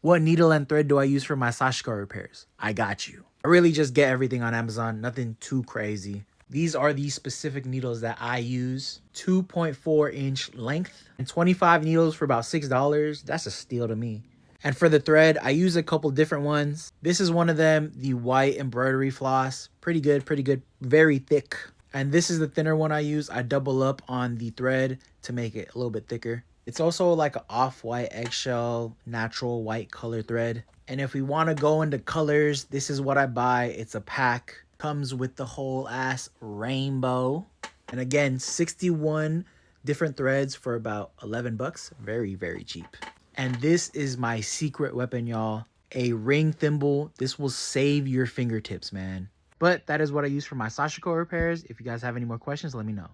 What needle and thread do I use for my Sashiko repairs? I got you. I really just get everything on Amazon, nothing too crazy. These are the specific needles that I use. 2.4-inch length and 25 needles for about $6. That's a steal to me. And for the thread, I use a couple different ones. This is one of them, the white embroidery floss. Pretty good, very thick. And this is the thinner one I use. I double up on the thread to make it a little bit thicker. It's also like an off-white eggshell, natural white color thread. And if we want to go into colors, this is what I buy. It's a pack. Comes with the whole ass rainbow. And again, 61 different threads for about 11 bucks. Very, very cheap. And this is my secret weapon, y'all. A ring thimble. This will save your fingertips, man. But that is what I use for my Sashiko repairs. If you guys have any more questions, let me know.